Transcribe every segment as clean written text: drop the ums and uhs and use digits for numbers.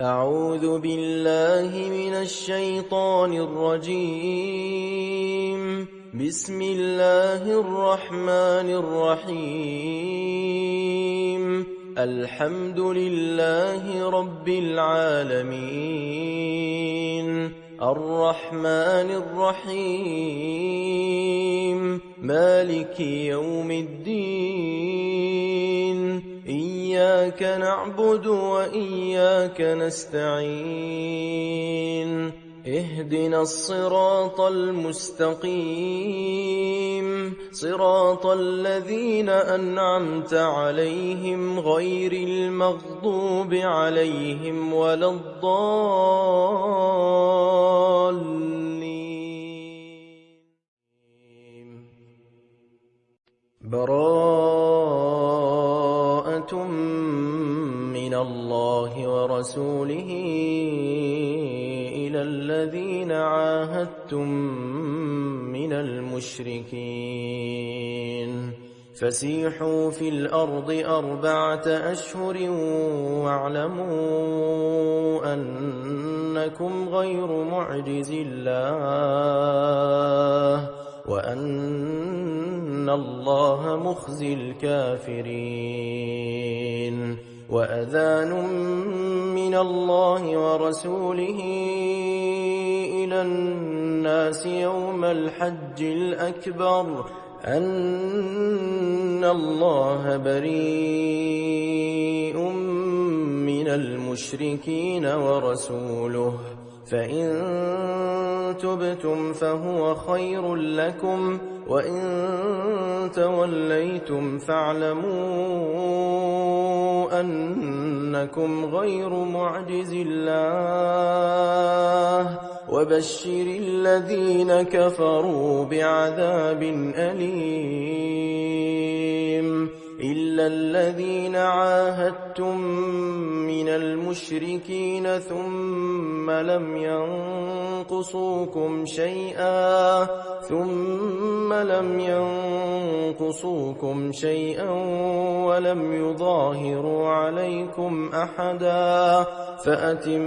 أعوذ بالله من الشيطان الرجيم. بسم الله الرحمن الرحيم. الحمد لله رب العالمين، الرحمن الرحيم، مالك يوم الدين. إياك نعبد وإياك نستعين. اهدنا الصراط المستقيم، صراط الذين أنعمت عليهم غير المغضوب عليهم ولا الضالين. براءة من الله ورسوله إلى الذين عاهدتم من المشركين، فسيحوا في الأرض 4 أشهر واعلموا أنكم غير معجز الله وأن الله مخزي الكافرين. وأذان من الله ورسوله إلى الناس يوم الحج الأكبر أن الله بريء من المشركين ورسوله، فإن تبتم فهو خير لكم، وإن توليتم فاعلموا أنكم غير معجز الله، وبشر الذين كفروا بعذاب أليم. إلا الذين عاهدتم من المشركين ثم لم ينقصوكم شيئا ولم يظاهروا عليكم أحدا فأتموا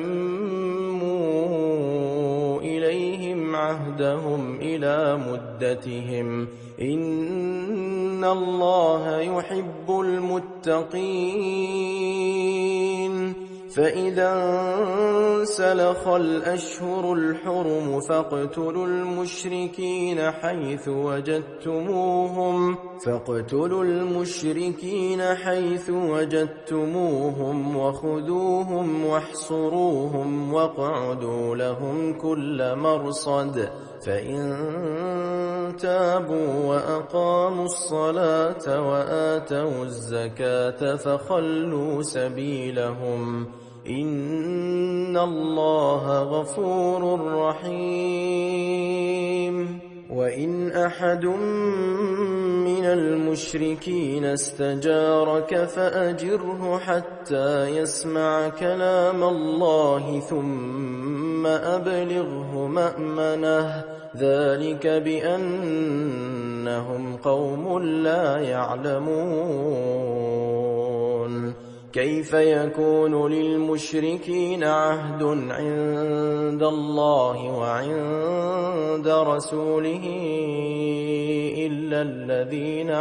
إليهم عهدهم إلى مدتهم، إن الله يحب المتقين. فإذا انسلخ الأشهر الحرم فاقتلوا المشركين حيث وجدتموهم وخذوهم واحصروهم واقعدوا لهم كل مرصد، فإن تابوا وأقاموا الصلاة وآتوا الزكاة فخلوا سبيلهم، إن الله غفور رحيم. وإن أحد من المشركين استجارك فأجره حتى يسمع كلام الله ثم أبلغه مأمنه، ذلك بأنهم قوم لا يعلمون. كيف يكون للمشركين عهد عند الله وعند رسوله إلا الذين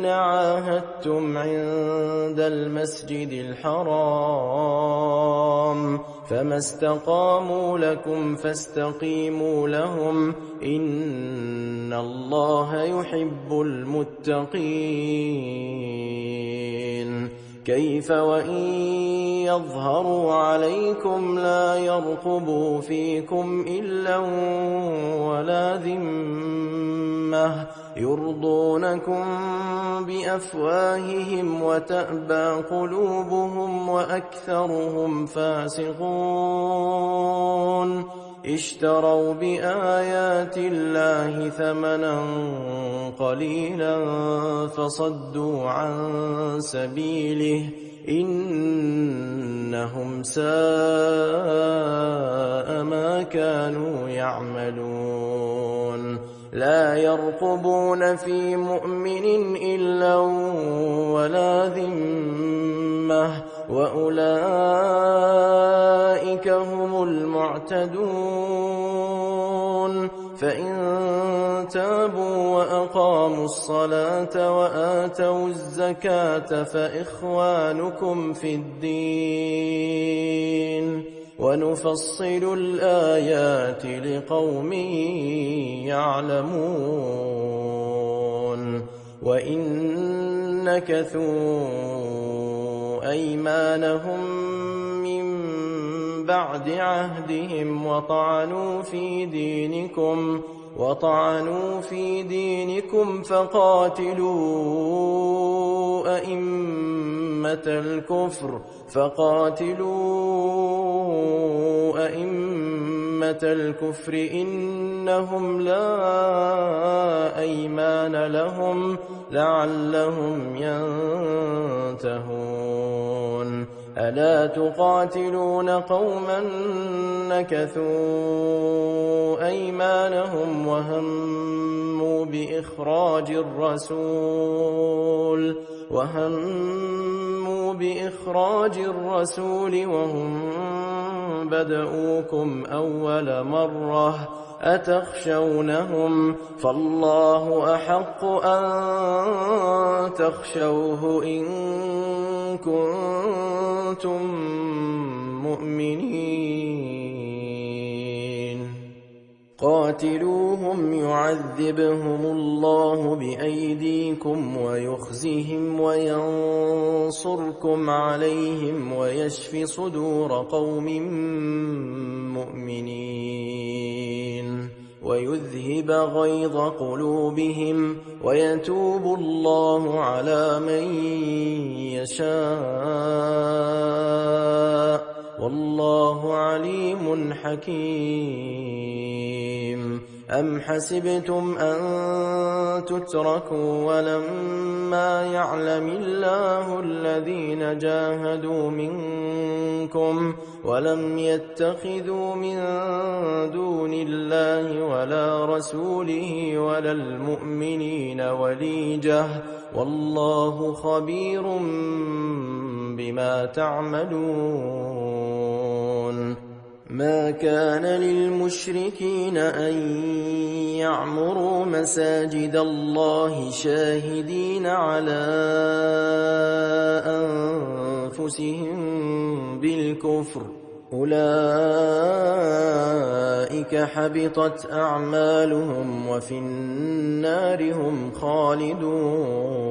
عاهدتم عند المسجد الحرام، فما استقاموا لكم فاستقيموا لهم، إن الله يحب المتقين. كيف وإن يظهروا عليكم لا يرقبوا فيكم إلا ولا ذمة، يرضونكم بأفواههم وتأبى قلوبهم وأكثرهم فاسقون. اشتروا بآيات الله ثمنا قليلا فصدوا عن سبيله، إنهم ساء ما كانوا يعملون. لا يرقبون في مؤمن إلا ولا ذمة، وأولئك هم المعتدون فإن تابوا وأقاموا الصلاة وآتوا الزكاة فإخوانكم في الدين ونفصل الآيات لقوم يعلمون وإن نكثوا أيمانهم من بعد عهدهم وطعنوا في دينكم فقاتلوا أئمة الكفر إنهم لا أيمان لهم لعلهم ينتهون ألا تقاتلون قوما نكثوا أيمانهم وهموا بإخراج الرسول وهم بدؤوكم أول مرة أتخشونهم فالله أحق أن تخشوه إن كنتم مؤمنين قاتلوهم يعذبهم الله بأيديكم ويخزهم وينصركم عليهم ويشف صدور قوم مؤمنين ويذهب غيظ قلوبهم ويتوب الله على من يشاء والله عليم حكيم أم حسبتم أن تتركوا ولما يعلم الله الذين جاهدوا منكم ولم يتخذوا من دون الله ولا رسوله ولا المؤمنين وليجة والله خبير بما تعملون ما كان للمشركين أن يعمروا مساجد الله شاهدين على أنفسهم بالكفر أولئك حبطت أعمالهم وفي النار هم خالدون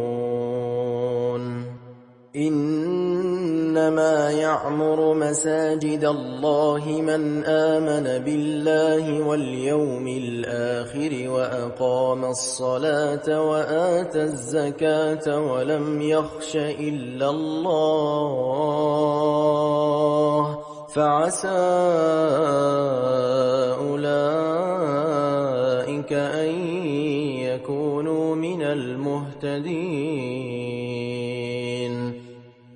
إنما يعمر مساجد الله من آمن بالله واليوم الآخر وأقام الصلاة وآتى الزكاة ولم يخش إلا الله فعسى أولئك أن يكونوا من المهتدين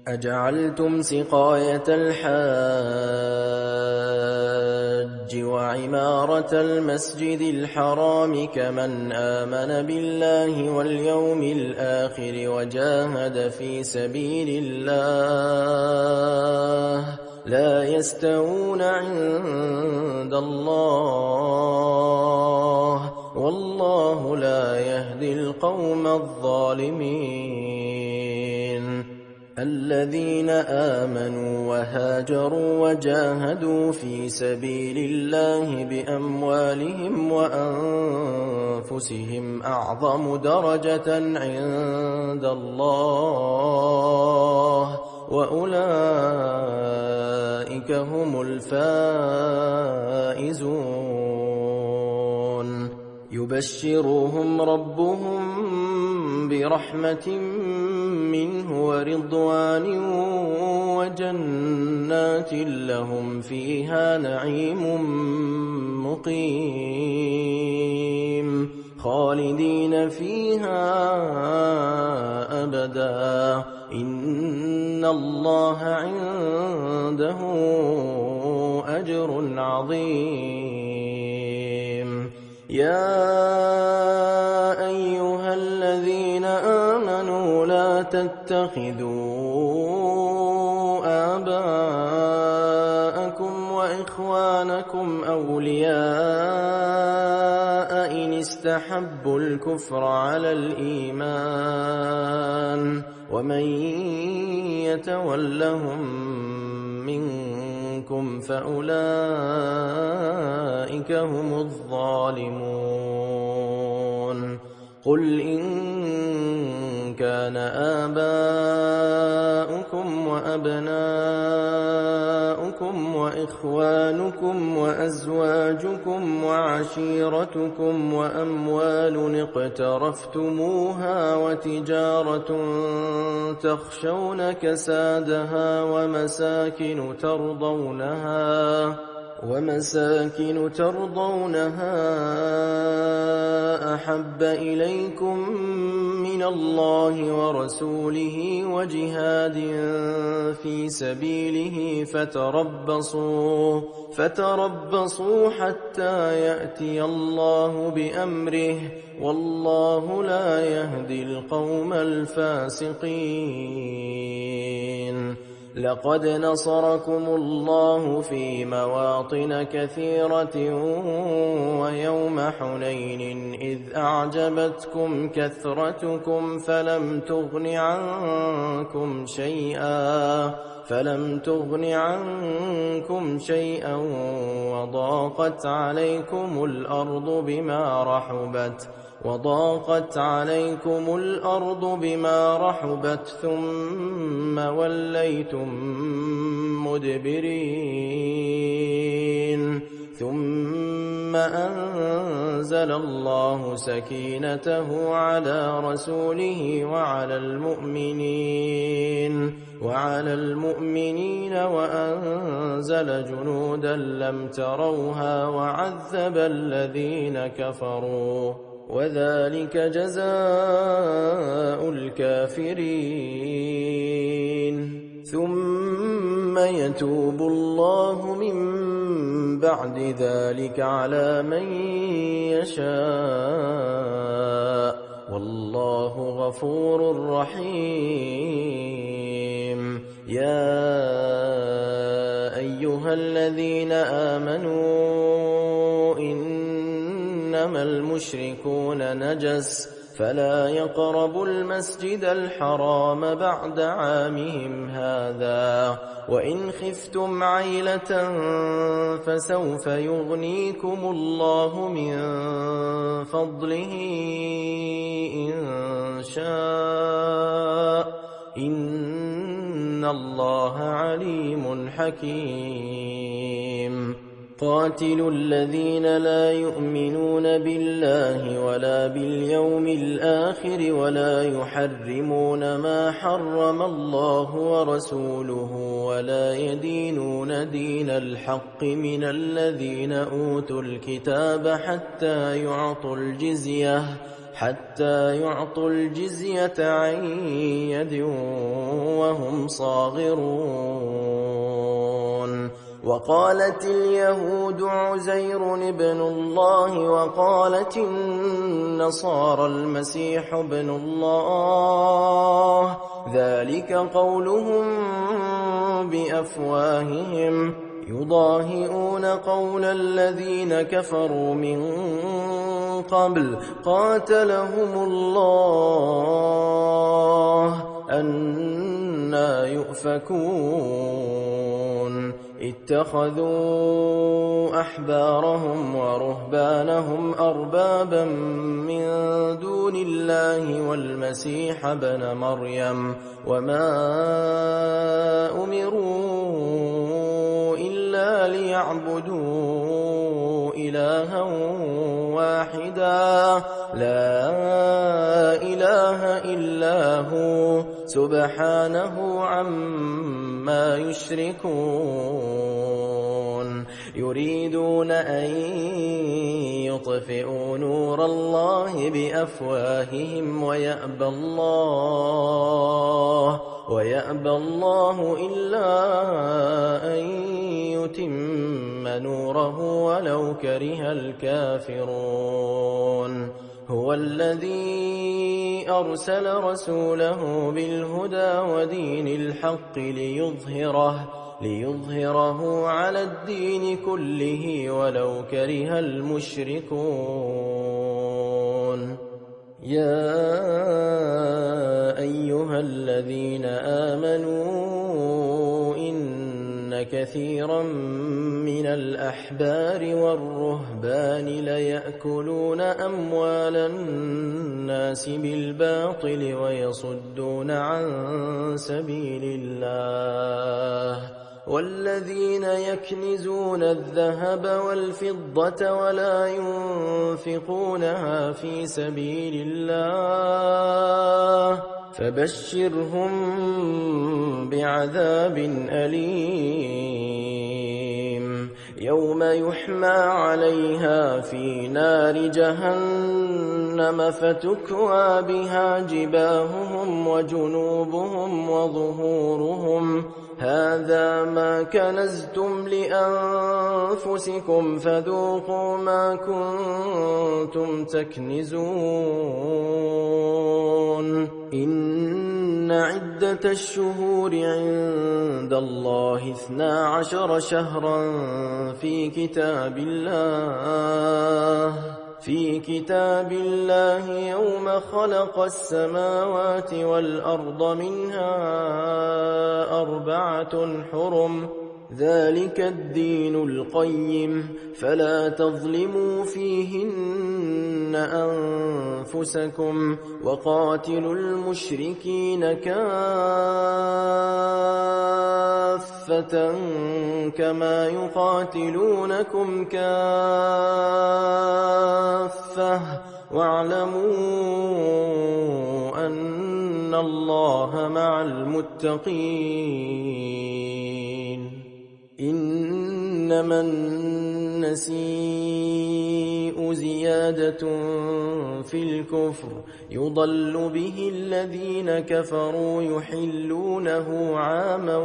أجعلتم سقاية الحاج وعمارة المسجد الحرام كمن آمن بالله واليوم الآخر وجاهد في سبيل الله لا يستوون عند الله والله لا يهدي القوم الظالمين الذين آمنوا وهاجروا وجاهدوا في سبيل الله بأموالهم وأنفسهم أعظم درجة عند الله وأولئك هم الفائزون يبشرهم ربهم برحمة منه ورضوان وجنات لهم فيها نعيم مقيم خالدين فيها أبدا إن الله عنده أجر عظيم يا أيها الذين آمنوا لا تتخذوا آباءكم وإخوانكم أولياء إن استحبوا الكفر على الإيمان ومن يتولهم منكم فأولئك هم الظالمون قل إن كان آباؤكم وأبناؤكم وإخوانكم وأزواجكم وعشيرتكم وأموال اقترفتموها وتجارة تخشون كسادها ومساكن ترضونها أحب إليكم من الله ورسوله وجهاد في سبيله فتربصوا حتى يأتي الله بأمره والله لا يهدي القوم الفاسقين لقد نصركم الله في مواطن كثيرة ويوم حنين إذ أعجبتكم كثرتكم فلم تغن عنكم شيئا وضاقت عليكم الأرض بما رحبت ثم وليتم مدبرين ثم أنزل الله سكينته على رسوله وعلى المؤمنين وأنزل جنودا لم تروها وعذب الذين كفروا وذلك جزاء الكافرين ثم يتوب الله من بعد ذلك على من يشاء والله غفور رحيم يا أيها الذين آمنوا إنما المشركون نجس فلا يقربوا المسجد الحرام بعد عامهم هذا وإن خفتم عيلة فسوف يغنيكم الله من فضله إن شاء إن الله عليم حكيم قاتلوا الذين لا يؤمنون بالله ولا باليوم الآخر ولا يحرمون ما حرم الله ورسوله ولا يدينون دين الحق من الذين أوتوا الكتاب حتى يعطوا الجزية عن يد وهم صاغرون وقالت اليهود عزير ابن الله وقالت النصارى المسيح ابن الله ذلك قولهم بأفواههم يضاهئون قول الذين كفروا من قبل قاتلهم الله أنى يؤفكون اتخذوا أحبارهم ورهبانهم أربابا من دون الله والمسيح ابن مريم وما أمروا إلا ليعبدوا إلها واحدا لا إله إلا هو سبحانه عما يشركون يريدون أن يطفئوا نور الله بأفواههم ويأبى الله إلا أن يتم نوره ولو كره الكافرون هو الذي أرسل رسوله بالهدى ودين الحق ليظهره على الدين كله ولو كره المشركون. يا أيها الذين آمنوا إن كثيرا من الأحبار والرهبان ليأكلون أموال الناس بالباطل ويصدون عن سبيل الله. والذين يكنزون الذهب والفضة ولا ينفقونها في سبيل الله فبشرهم بعذاب أليم يوم يحمى عليها في نار جهنم فتكوى بها جباههم وجنوبهم وظهورهم هذا ما كنزتم لأنفسكم فذوقوا ما كنتم تكنزون. إن عدة الشهور عند الله 12 شهرا في كتاب الله يوم خلق السماوات والأرض منها 4 حرم ذلك الدين القيم فلا تظلموا فيهن أنفسكم وقاتلوا المشركين كافة كما يقاتلونكم كافة واعلموا أن الله مع المتقين. إنما النسيء زيادة في الكفر يضل به الذين كفروا يحلونه عاما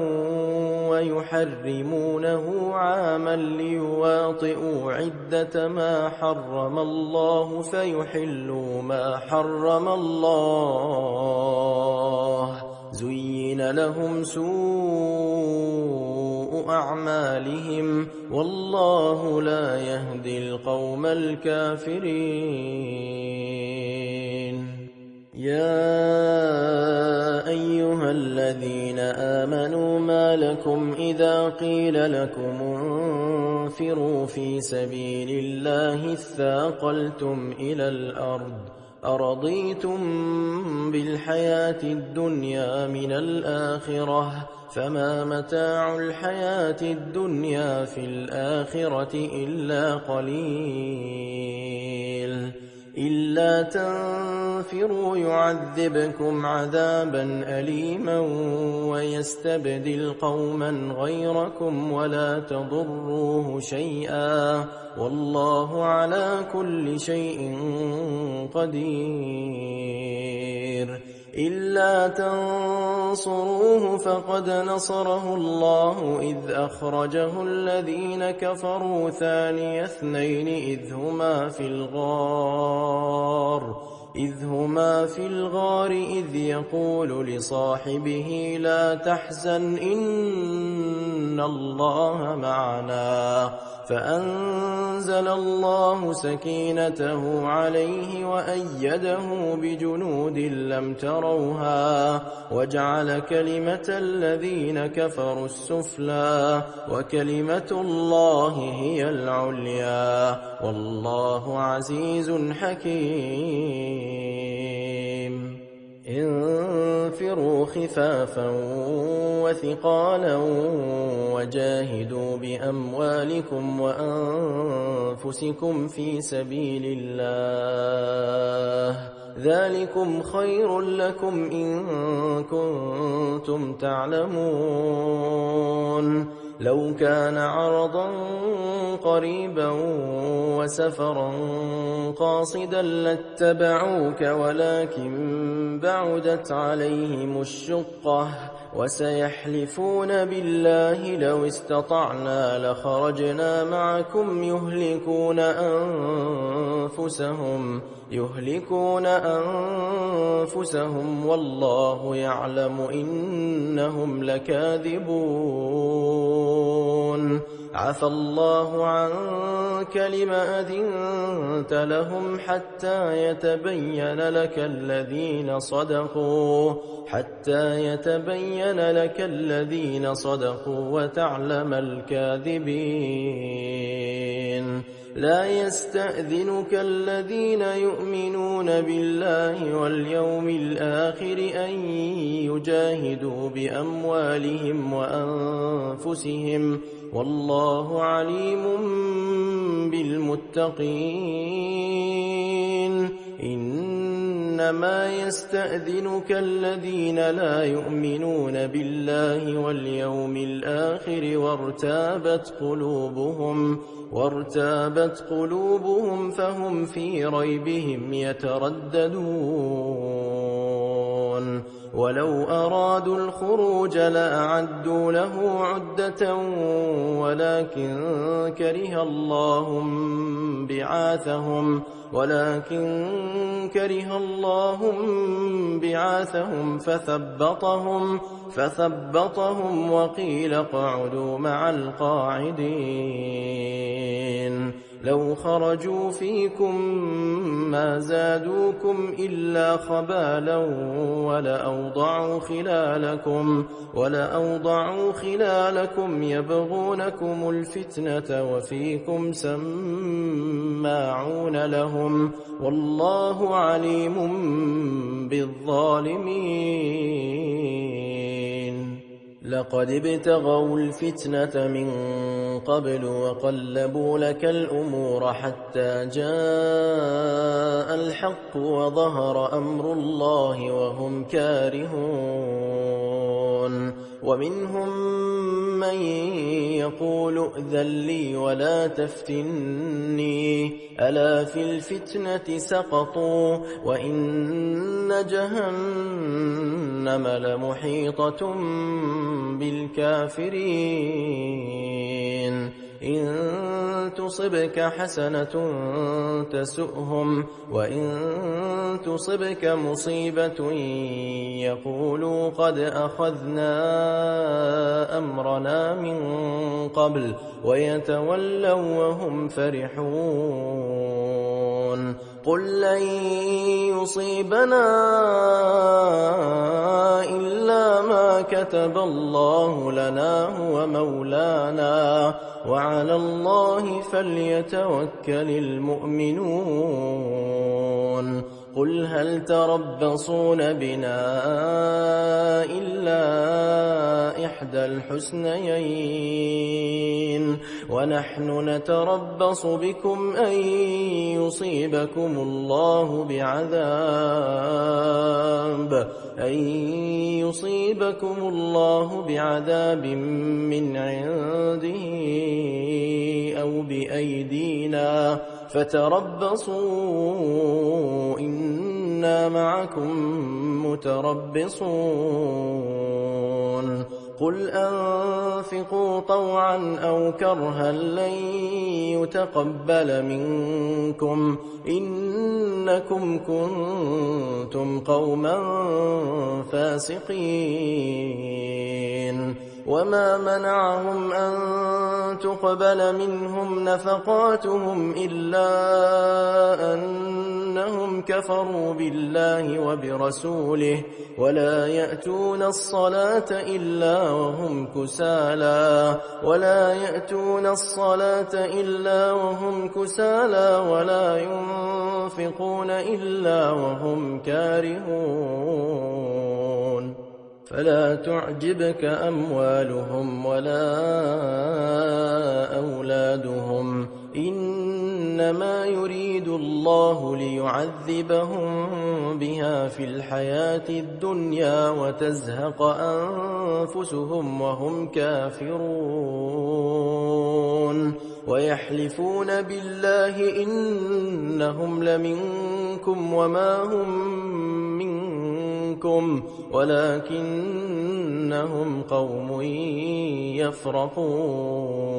ويحرمونه عاما ليواطئوا عدة ما حرم الله فيحلوا ما حرم الله زين لهم سوء أعمالهم والله لا يهدي القوم الكافرين. يا أيها الذين آمنوا ما لكم إذا قيل لكم انفروا في سبيل الله اثاقلتم إلى الأرض أرضيتم بالحياة الدنيا من الآخرة فما متاع الحياة الدنيا في الآخرة إلا قليل. إلا تنفروا يعذبكم عذابا أليما ويستبدل قوما غيركم ولا تضروه شيئا والله على كل شيء قدير. إلا تنصروه فقد نصره الله إذ أخرجه الذين كفروا ثاني اثنين إذ هما في الغار إذ يقول لصاحبه لا تحزن إن الله معنا فأنزل الله سكينته عليه وأيده بجنود لم تروها وجعل كلمة الذين كفروا السفلى وكلمة الله هي العليا والله عزيز حكيم. انفروا خفافا وثقالا وجاهدوا بأموالكم وأنفسكم في سبيل الله ذلكم خير لكم إن كنتم تعلمون. لو كان عرضا قريبا وسفرا قاصدا لاتبعوك ولكن بعدت عليهم الشقة وسيحلفون بالله لو استطعنا لخرجنا معكم يهلكون أنفسهم والله يعلم إنهم لكاذبون عفى الله عنك لم أذنت لهم حتى يتبين لك الذين صدقوا وتعلم الكاذبين لا يستأذنك الذين يؤمنون بالله واليوم الآخر أن يجاهدوا بأموالهم وأنفسهم والله عليم بالمتقين إنما يستأذنك الذين لا يؤمنون بالله واليوم الآخر وارتابت قلوبهم فهم في ريبهم يترددون ولو أرادوا الخروج لأعدوا له عدة ولكن كره الله بعاثهم فثبطهم وقيل اقعدوا مع القاعدين لو خرجوا فيكم ما زادوكم إلا خبالا ولأوضعوا خلالكم يبغونكم الفتنة وفيكم سماعون لهم والله عليم بالظالمين لقد ابتغوا الفتنة من قبل وقلبوا لك الأمور حتى جاء الحق وظهر أمر الله وهم كارهون ومنهم من يقول ائذن لي ولا تفتني ألا في الفتنة سقطوا وإن جهنم لمحيطة بالكافرين إن تصبك حسنة تسؤهم وإن تصبك مصيبة يقولوا قد أخذنا أمرنا من قبل ويتولوا وهم فرحون قل لن يصيبنا إلا ما كتب الله لنا هو مولانا وعلى الله فليتوكل المؤمنون قل هل تربصون بنا إلا إحدى الحسنيين ونحن نتربص بكم أن يصيبكم الله بعذاب من عنده أو بأيدينا فتربصوا إنا معكم متربصون قل أنفقوا طوعا أو كرها لن يتقبل منكم إنكم كنتم قوما فاسقين وما منعهم أن تقبل منهم نفقاتهم إلا أنهم كفروا بالله وبرسوله ولا يأتون الصلاة إلا وهم كسالى ولا ينفقون إلا وهم كارهون فلا تعجبك أموالهم ولا أولادهم إنما يريد الله ليعذبهم بها في الحياة الدنيا وتزهق أنفسهم وهم كافرون ويحلفون بالله إنهم لمنكم وما هم منكم ولكنهم قوم يفرقون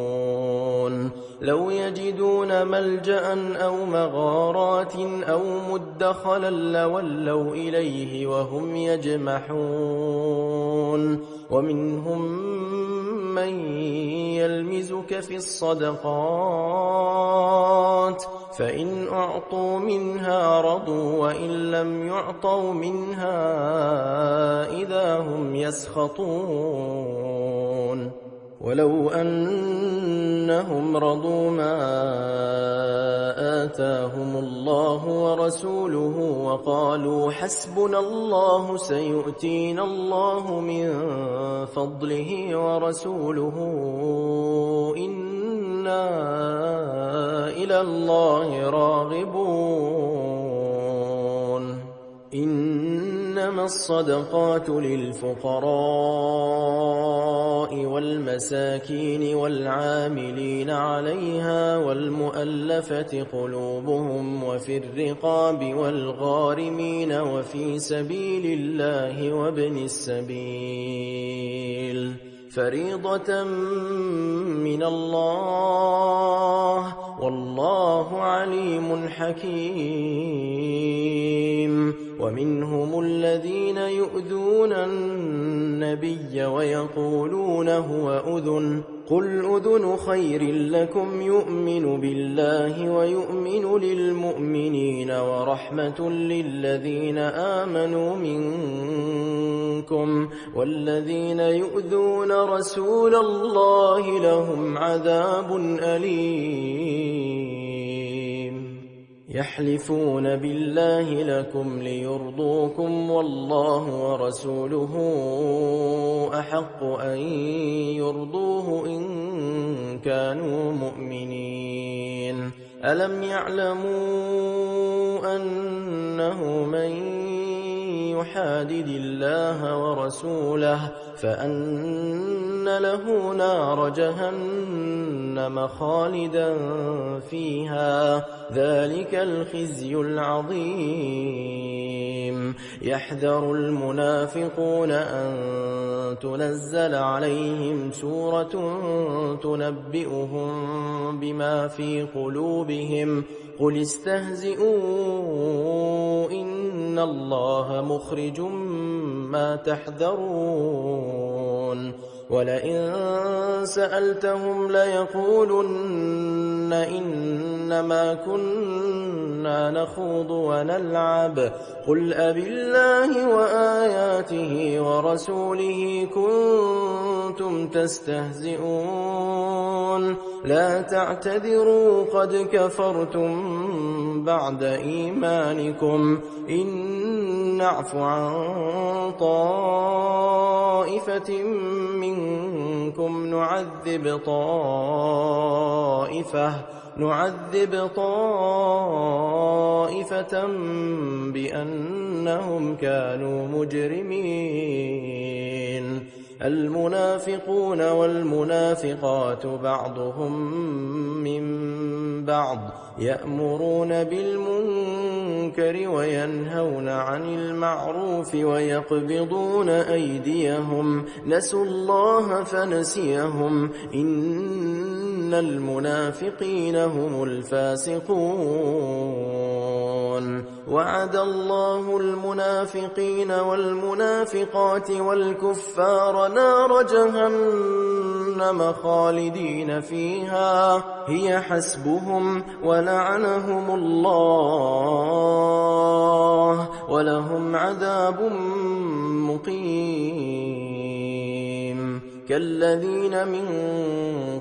لو يجدون ملجأ أو مغارات أو مدخلا لولوا إليه وهم يجمحون ومنهم من يلمزك في الصدقات فإن أعطوا منها رضوا وإن لم يعطوا منها إذا هم يسخطون ولو أنهم رضوا ما آتاهم الله ورسوله وقالوا حسبنا الله سيؤتينا الله من فضله ورسوله إنا إلى الله راغبون إنما الصدقات للفقراء والمساكين والعاملين عليها والمؤلفة قلوبهم وفي الرقاب والغارمين وفي سبيل الله وابن السبيل فريضة من الله والله عليم حكيم ومنهم الذين يؤذون النبي ويقولون هو أذن قل أذن خير لكم يؤمن بالله ويؤمن للمؤمنين ورحمة للذين آمنوا منكم والذين يؤذون رسول الله لهم عذاب أليم يحلفون بالله لكم ليرضوكم والله ورسوله أحق أن يرضوه إن كانوا مؤمنين ألم يعلموا أنه من يحادد الله ورسوله فأن له نار جهنم خالدا فيها ذلك الخزي العظيم يحذر المنافقون أن تنزل عليهم سورة تنبئهم بما في قلوبهم قل استهزئوا إن الله مخرج ما تحذرون ولئن سألتهم ليقولن إنما كنا نخوض ونلعب قل أبالله وآياته ورسوله كنتم تستهزئون لا تعتذروا قد كفرتم بعد إيمانكم إن نعف عن طائفة منكم نعذب طائفة بأنهم كانوا مجرمين المنافقون والمنافقات بعضهم من بعض يأمرون بالمنكر وينهون عن المعروف ويقبضون أيديهم نسوا الله فنسيهم إن المنافقين هم الفاسقون وعد الله المنافقين والمنافقات والكفار نار جهنم خالدين فيها هي حسبهم ولعنهم الله ولهم عذاب مقيم كالذين من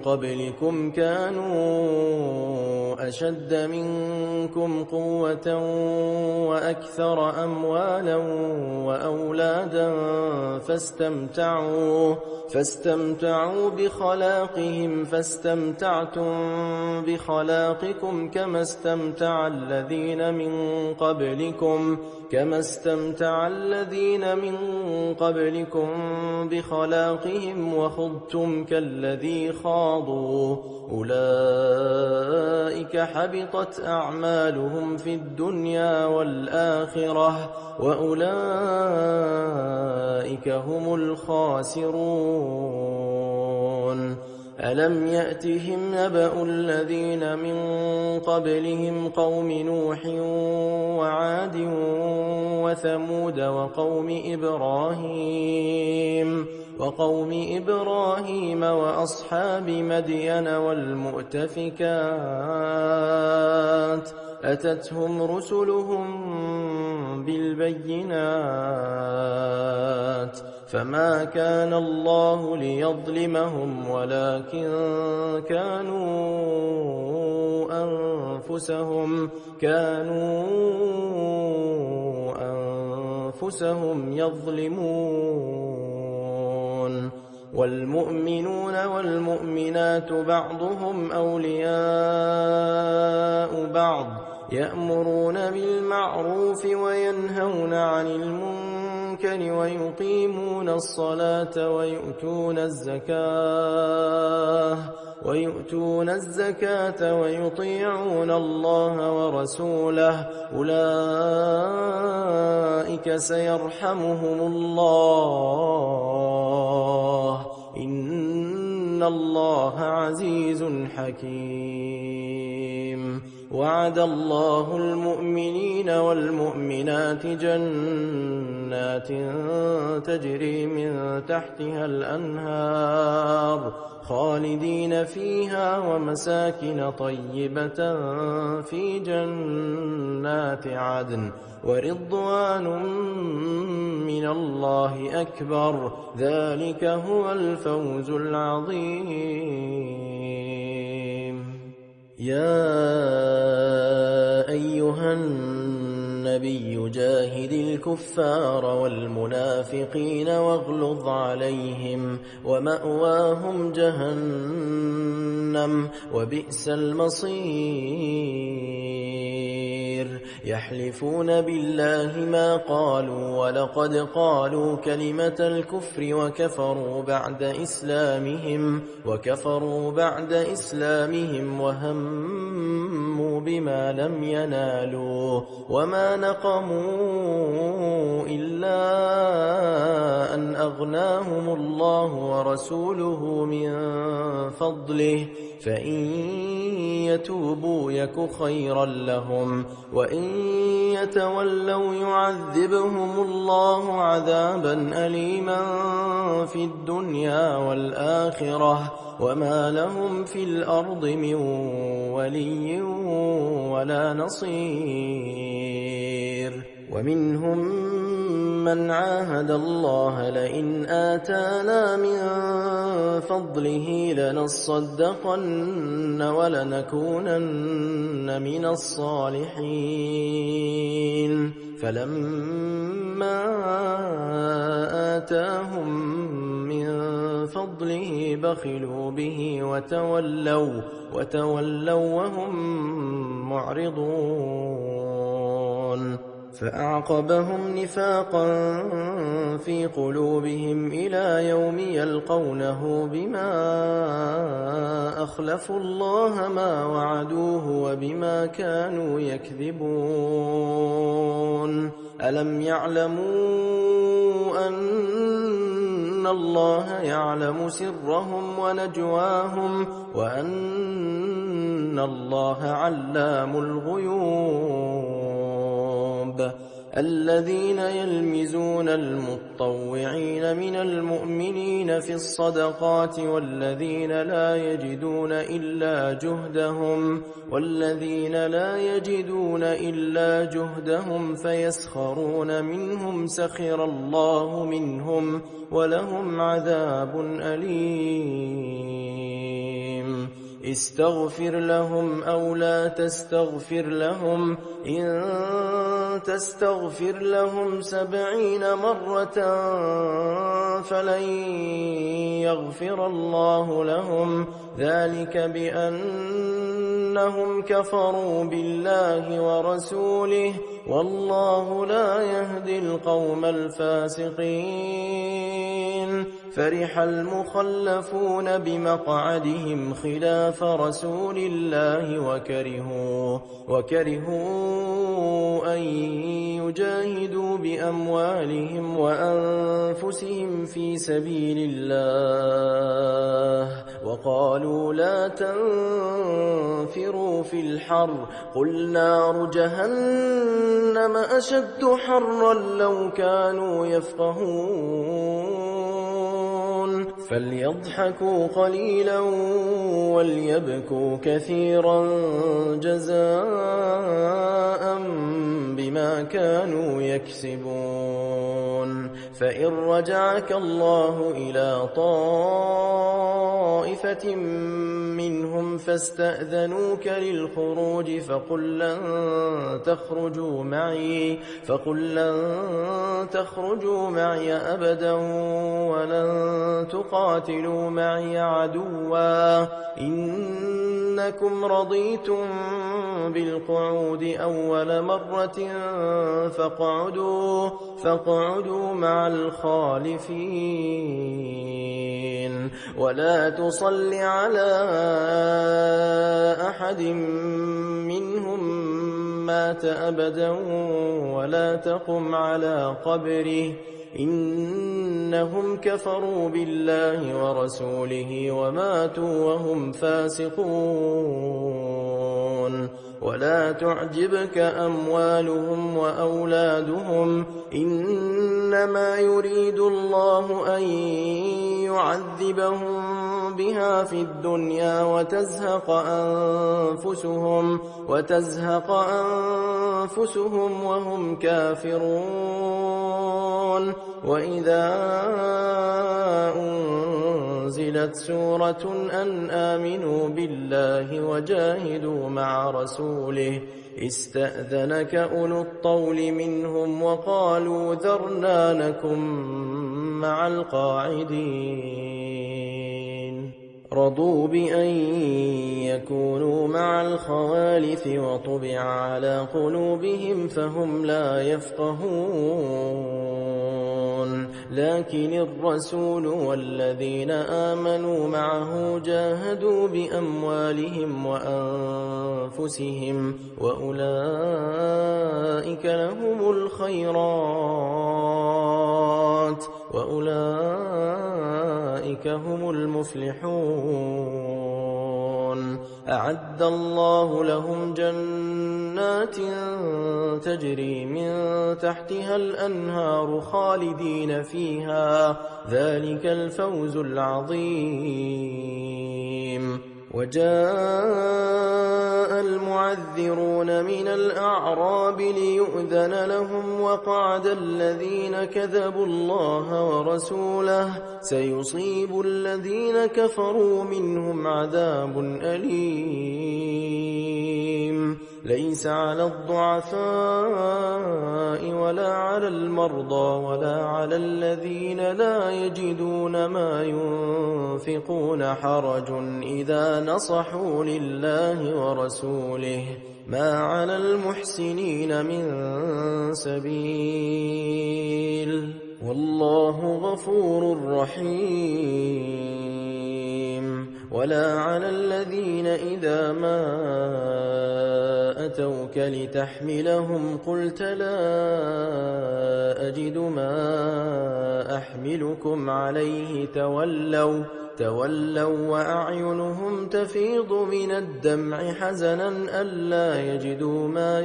قبلكم كانوا أشد منكم قوة وأكثر أموالا وأولادا فاستمتعوا بخلاقهم فاستمتعتم بخلاقكم كما استمتع الذين من قبلكم بخلاقهم وخضتم كالذي خاضوا أولئك حبطت أعمالهم في الدنيا والآخرة وأولئك هم الخاسرون ألم يأتهم نبأ الذين من قبلهم قوم نوح وعاد وثمود وقوم إبراهيم وأصحاب مدين والمؤتفكات أتتهم رسلهم بالبينات فما كان الله ليظلمهم ولكن كانوا أنفسهم يظلمون والمؤمنون والمؤمنات بعضهم أولياء بعض يأمرون بالمعروف وينهون عن المنكر ويقيمون الصلاة ويؤتون الزكاة ويطيعون الله ورسوله أولئك سيرحمهم الله إن الله عزيز حكيم وعد الله المؤمنين والمؤمنات جنات تجري من تحتها الأنهار خالدين فيها ومساكن طيبة في جنات عدن ورضوان من الله أكبر ذلك هو الفوز العظيم يا أيها النبي جاهد الكفار والمنافقين واغلظ عليهم ومأواهم جهنم وبئس المصير يحلفون بالله ما قالوا ولقد قالوا كلمة الكفر وكفروا بعد إسلامهم وهموا بما لم ينالوا وما نقموا إلا أن أغناهم الله ورسوله من فضله فإن يتوبوا يك خيرا لهم وإن يتولوا يعذبهم الله عذابا أليما في الدنيا والآخرة وما لهم في الأرض من ولي ولا نصير ومنهم من عاهد الله لئن آتانا من فضله لنصدقن ولنكونن من الصالحين فلما آتاهم من فضله بخلوا به وتولوا وهم معرضون فأعقبهم نفاقا في قلوبهم إلى يوم يلقونه بما أخلفوا الله ما وعدوه وبما كانوا يكذبون ألم يعلموا أن الله يعلم سرهم ونجواهم وأن الله علام الغيوب الذين يلمزون المطوعين من المؤمنين في الصدقات والذين لا يجدون إلا جهدهم فيسخرون منهم سخر الله منهم ولهم عذاب أليم استغفر لهم أو لا تستغفر لهم إن تستغفر لهم 70 مرة فلن يغفر الله لهم ذلك بأنهم كفروا بالله ورسوله والله لا يهدي القوم الفاسقين فرح المخلفون بمقعدهم خلاف رسول الله وكرهوا أن يجاهدوا بأموالهم وأنفسهم في سبيل الله وقالوا لا تنفروا في الحر قل نار جهنم أشد حرا لو كانوا يفقهون فليضحكوا قليلا وليبكوا كثيرا جزاء بما كانوا يكسبون فإن رجعك الله إلى طائفة منهم فاستأذنوك للخروج فقل لن تخرجوا معي أبدا ولن تقاتلوا معي عدوا إنكم رضيتم بالقعود أول مرة فاقعدوا مع الخالفين ولا تصل على أحد منهم مات أبدا ولا تقم على قبره إنهم كفروا بالله ورسوله وماتوا وهم فاسقون ولا تعجبك أموالهم وأولادهم إنما يريد الله أن يعذبهم بها في الدنيا وتزهق أنفسهم وهم كافرون وإذا أنزلت سورة أن آمنوا بالله وجاهدوا مع رسوله استأذنك أولو الطول منهم وقالوا ذرنا نكن مع القاعدين رضوا بأن يكونوا مع الخوالف وطبع على قلوبهم فهم لا يفقهون لكن الرسول والذين آمنوا معه جاهدوا بأموالهم وأنفسهم وأولئك لهم الخيرات وأولئك هم المفلحون أعد الله لهم جنات تجري من تحتها الأنهار خالدين فيها ذلك الفوز العظيم وجاء المعذرون من الأعراب ليؤذن لهم وقعد الذين كذبوا الله ورسوله سيصيب الذين كفروا منهم عذاب أليم ليس على الضعفاء ولا على المرضى ولا على الذين لا يجدون ما ينفقون حرج إذا نصحوا لله ورسوله ما على المحسنين من سبيل والله غفور رحيم ولا على الذين إذا ما أتوك لتحملهم قلت لا أجد ما أحملكم عليه تولوا وأعينهم تفيض من الدمع حزنا ألا يجدوا ما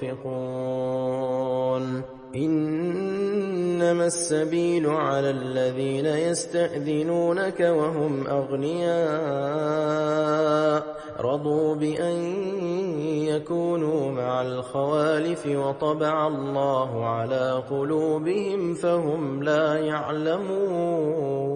ينفقون إنما السبيل على الذين يستأذنونك وهم أغنياء رضوا بأن يكونوا مع الخوالف وطبع الله على قلوبهم فهم لا يعلمون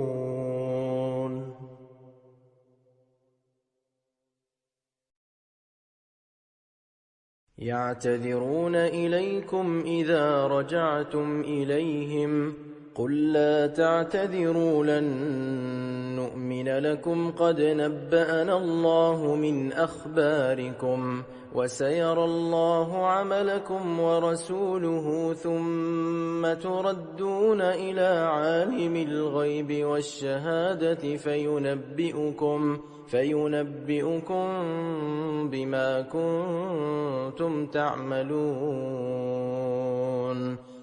يعتذرون إليكم إذا رجعتم إليهم قل لا تعتذروا لن نؤمن لكم قد نبأنا الله من أخباركم وسيرى الله عملكم ورسوله ثم تردون إلى عالم الغيب والشهادة فينبئكم بما كنتم تعملون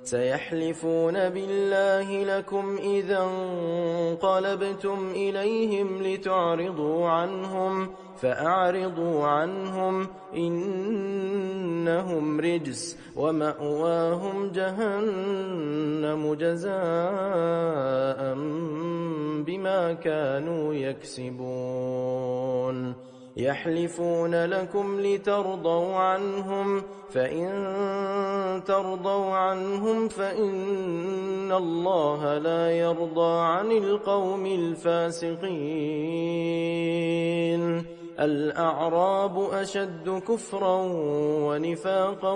سيحلفون بالله لكم إذا انقلبتم إليهم لتعرضوا عنهم فأعرضوا عنهم إنهم رجس ومأواهم جهنم جزاء بما كانوا يكسبون يحلفون لكم لترضوا عنهم فإن ترضوا عنهم فإن الله لا يرضى عن القوم الفاسقين الأعراب أشد كفرا ونفاقا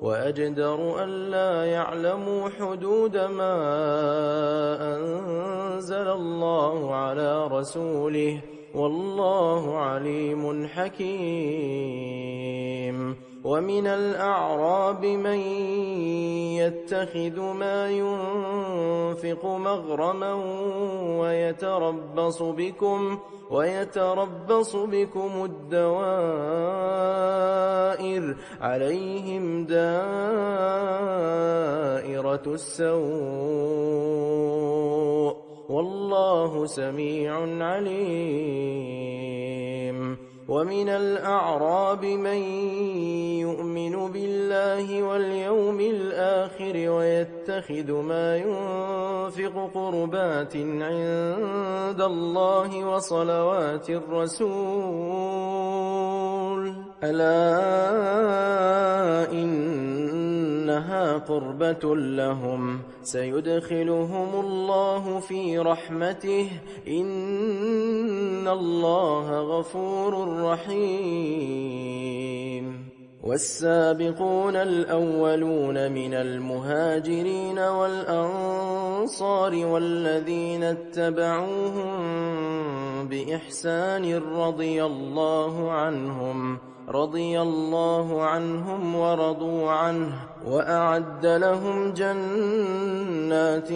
وأجدر ألا يعلموا حدود ما أنزل الله على رسوله والله عليم حكيم ومن الأعراب من يتخذ ما ينفق مغرما ويتربص بكم الدوائر عليهم دائرة السوء والله سميع عليم ومن الأعراب من يؤمن بالله واليوم الآخر ويتخذ ما ينفق قربات عند الله وصلوات الرسول ألا إنها قربة لهم سيدخلهم الله في رحمته إن الله غفور رحيم والسابقون الأولون من المهاجرين والأنصار والذين اتبعوهم بإحسان رضي الله عنهم ورضوا عنه وأعد لهم جنات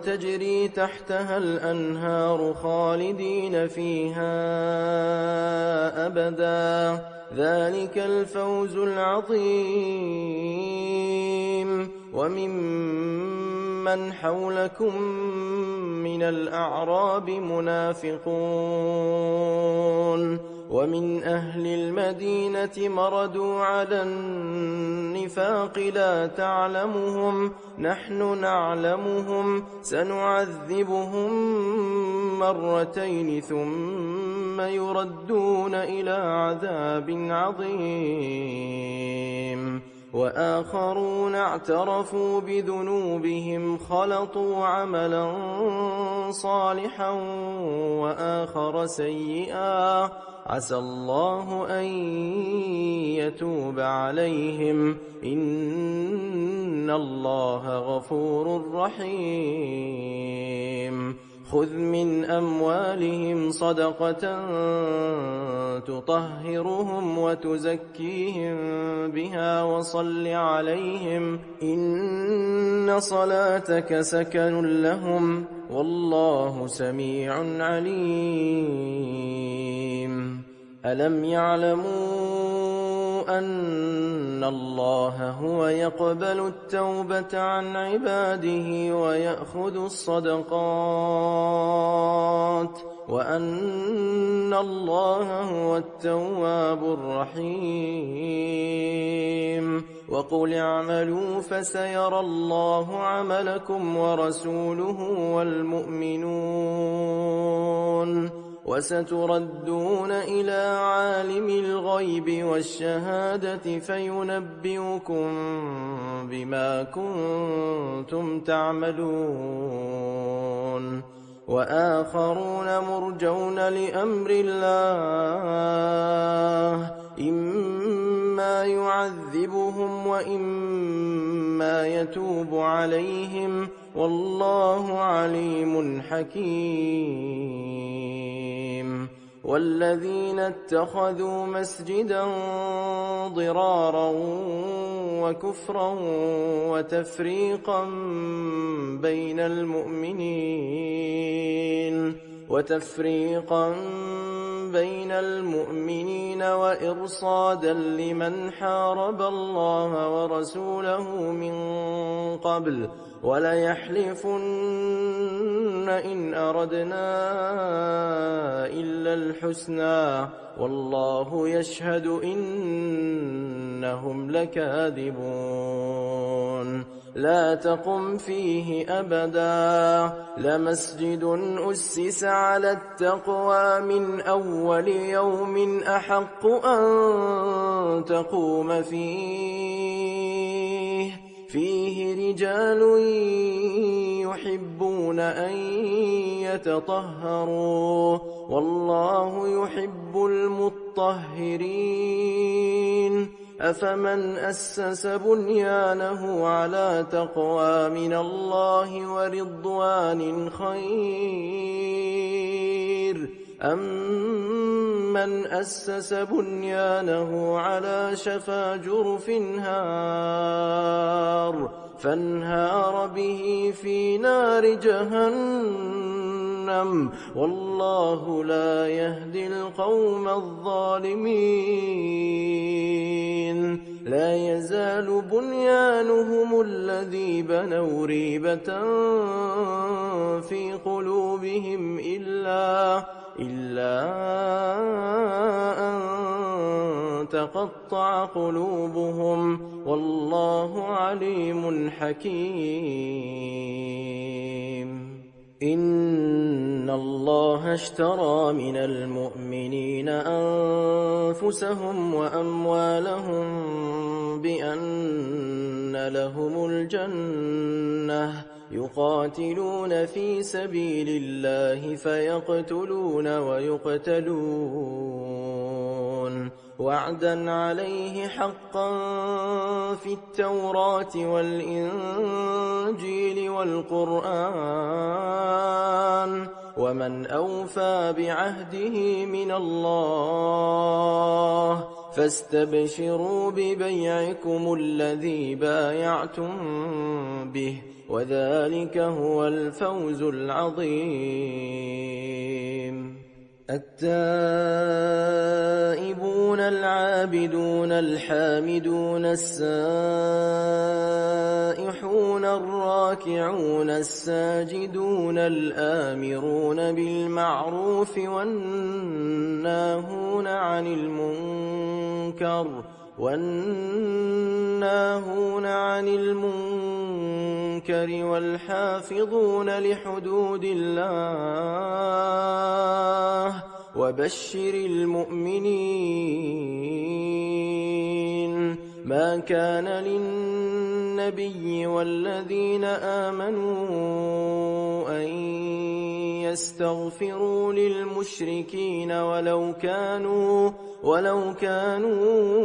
تجري تحتها الأنهار خالدين فيها أبدا ذلك الفوز العظيم وممن حولكم من الأعراب منافقون ومن أهل المدينة مردوا على النفاق لا تعلمهم نحن نعلمهم سنعذبهم مرتين ثم يردون إلى عذاب عظيم وآخرون اعترفوا بذنوبهم خلطوا عملا صالحا وآخر سيئا عسى الله أن يتوب عليهم إن الله غفور رحيم خذ من أموالهم صدقة تطهرهم وتزكيهم بها وصل عليهم إن صلاتك سكن لهم والله سميع عليم ألم يعلموا أن الله هو يقبل التوبة عن عباده ويأخذ الصدقات وأن الله هو التواب الرحيم وقل اعملوا فسيرى الله عملكم ورسوله والمؤمنون وستردون إلى عالم الغيب والشهادة فينبئكم بما كنتم تعملون وآخرون مرجون لأمر الله إما يعذبهم وإما يتوب عليهم والله عليم حكيم. والذين اتخذوا مسجدا ضرارا وكفرا وتفريقا بين المؤمنين وإرصادا لمن حارب الله ورسوله من قبل وليحلفن إن أردنا إلا الحسنى والله يشهد إنهم لكاذبون. لا تقم فيه أبدا لمسجد أسس على التقوى من أول يوم أحق أن تقوم فيه رجال يحبون أن يتطهروا والله يحب المطهرين. أفمن أسس بنيانه على تقوى من الله ورضوان خير أم من أسس بنيانه على شفا جرف فانهار به في نار جهنم والله لا يهدي القوم الظالمين. لا يزال بنيانهم الذي بنوا ريبة في قلوبهم إلا أن تقطع قلوبهم والله عليم حكيم. إن الله اشترى من المؤمنين أنفسهم وأموالهم بأن لهم الجنة يقاتلون في سبيل الله فيقتلون ويقتلون وعدا عليه حقا في التوراة والإنجيل والقرآن ومن أوفى بعهده من الله فاستبشروا ببيعكم الذي بايعتم به وذلك هو الفوز العظيم. التائبون العابدون الحامدون السائحون الراكعون الساجدون الآمرون بالمعروف والناهون عن المنكر والحافظون لحدود الله وبشر المؤمنين. ما كان للنبي والذين آمنوا أن يستغفروا للمشركين ولو كانوا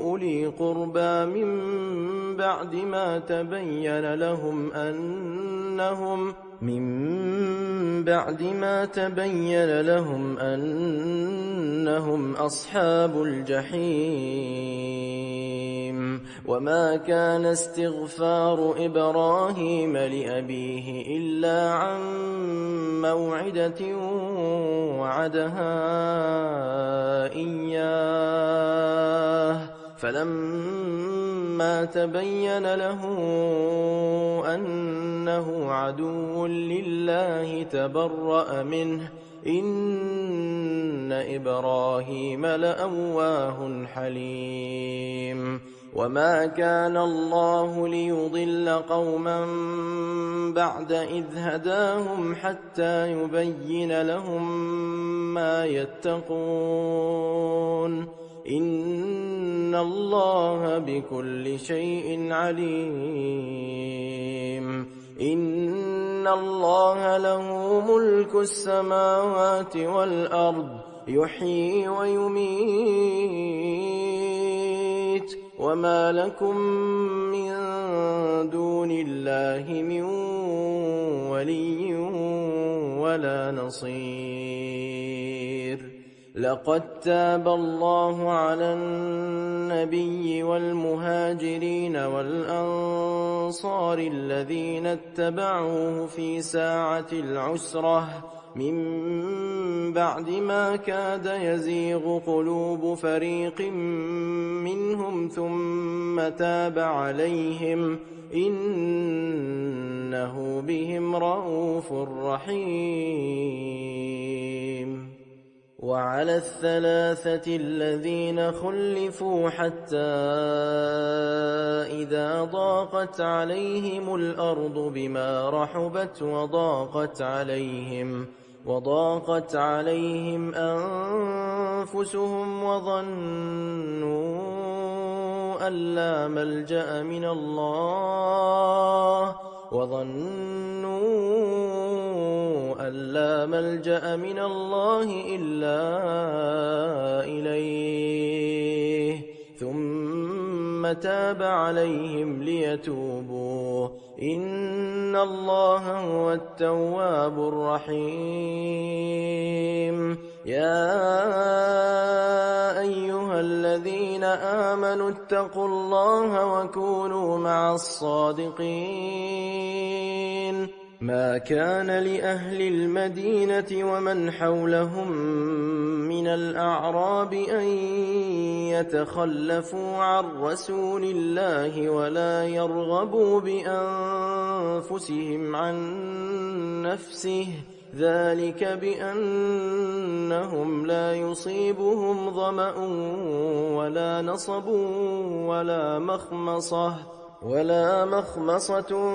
أولي قربى من بعد ما تبين لهم أنهم أصحاب الجحيم. وما كان استغفار إبراهيم لأبيه إلا عن موعدة وعدها إياه فلما تبين له أنه عدو لله تبرأ منه إن إبراهيم لأواه حليم. وما كان الله ليضل قوما بعد إذ هداهم حتى يبين لهم ما يتقون إن الله بكل شيء عليم. إن إن الله له ملك السماوات والأرض يحيي ويميت وما لكم من دون الله من ولي ولا نصير لقد تاب الله على النبي والمهاجرين والأنصار الذين اتبعوه في ساعة العسرة من بعد ما كاد يزيغ قلوب فريق منهم ثم تاب عليهم إنه بهم رءوف رحيم وعلى الثلاثة الذين خلفوا حتى إذا ضاقت عليهم الأرض بما رحبت وضاقت عليهم أنفسهم وظنوا أن لا ملجأ من الله إلا إليه ثم تاب عليهم ليتوبوا إن الله هو التواب الرحيم يا أيها الذين آمنوا اتقوا الله وكونوا مع الصادقين ما كان لأهل المدينة ومن حولهم من الأعراب أن يتخلفوا عن رسول الله ولا يرغبوا بأنفسهم عن نفسه ذلك بأنهم لا يصيبهم ظمأ ولا نصب ولا مخمصة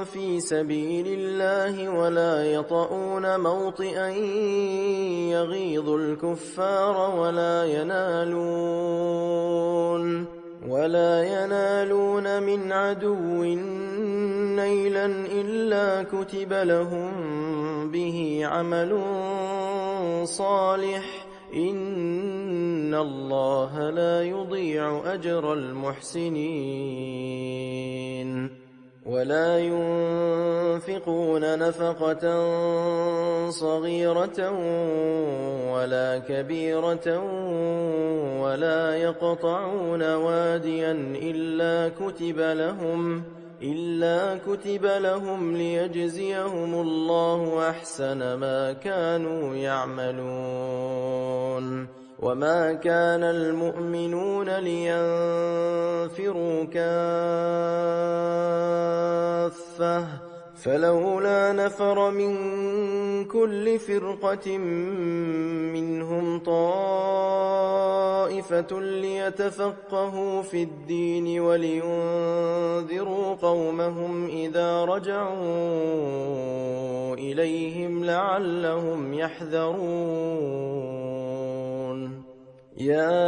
في سبيل الله ولا يطؤون موطئا يغيظ الكفار ولا ينالون من عدو نيلا إلا كتب لهم به عمل صالح إن الله لا يضيع أجر المحسنين ولا ينفقون نفقة صغيرة ولا كبيرة ولا يقطعون واديا إلا كتب لهم ليجزيهم الله أحسن ما كانوا يعملون وما كان المؤمنون لينفروا كافة فلولا نفر من كل فرقة منهم طائفة ليتفقهوا في الدين ولينذروا قومهم إذا رجعوا إليهم لعلهم يحذرون يا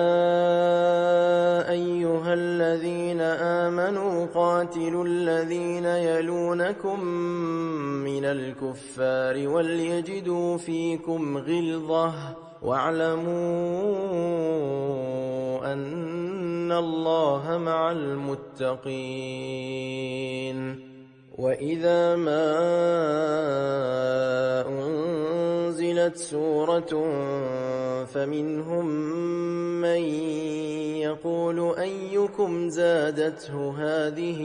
أيها الذين آمنوا قاتلوا الذين يلونكم من الكفار وليجدوا فيكم غلظة واعلموا أن الله مع المتقين وإذا ما أنزلت سورة فمنهم من يقول أيكم زادته هذه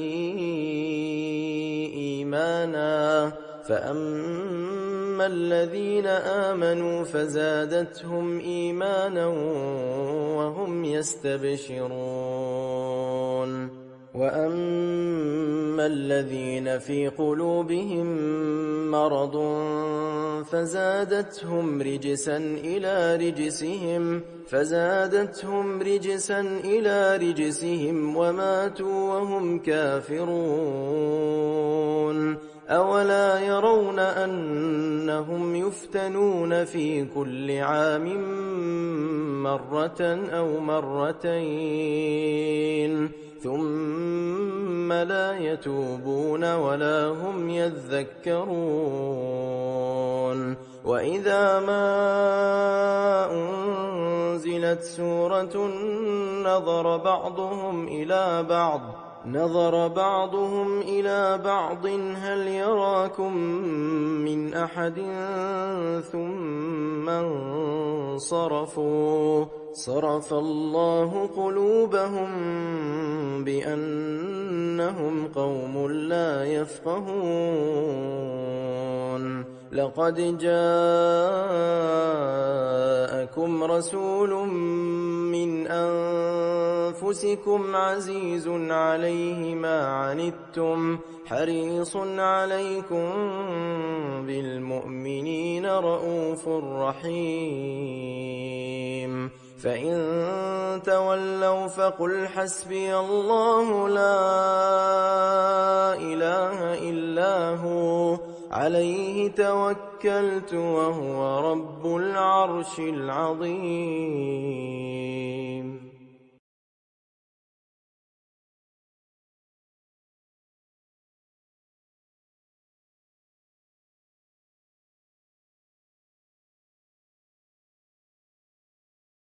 إيمانا فأما الذين آمنوا فزادتهم إيمانا وهم يستبشرون وأما الذين في قلوبهم مرض فزادتهم رجسا إلى رجسهم وماتوا وهم كافرون أولا يرون أنهم يفتنون في كل عام مرة أو مرتين ثم لا يتوبون ولا هم يذكرون وإذا ما أنزلت سورة نظر بعضهم إلى بعض هل يراكم من أحد ثم انصرفوا صرف الله قلوبهم بأنهم قوم لا يفقهون لقد جاءكم رسول من أنفسكم عزيز عليه ما عنتم حريص عليكم بالمؤمنين رءوف رحيم فإن تولوا فقل حسبي الله لا إله إلا هو عليه توكلت وهو رب العرش العظيم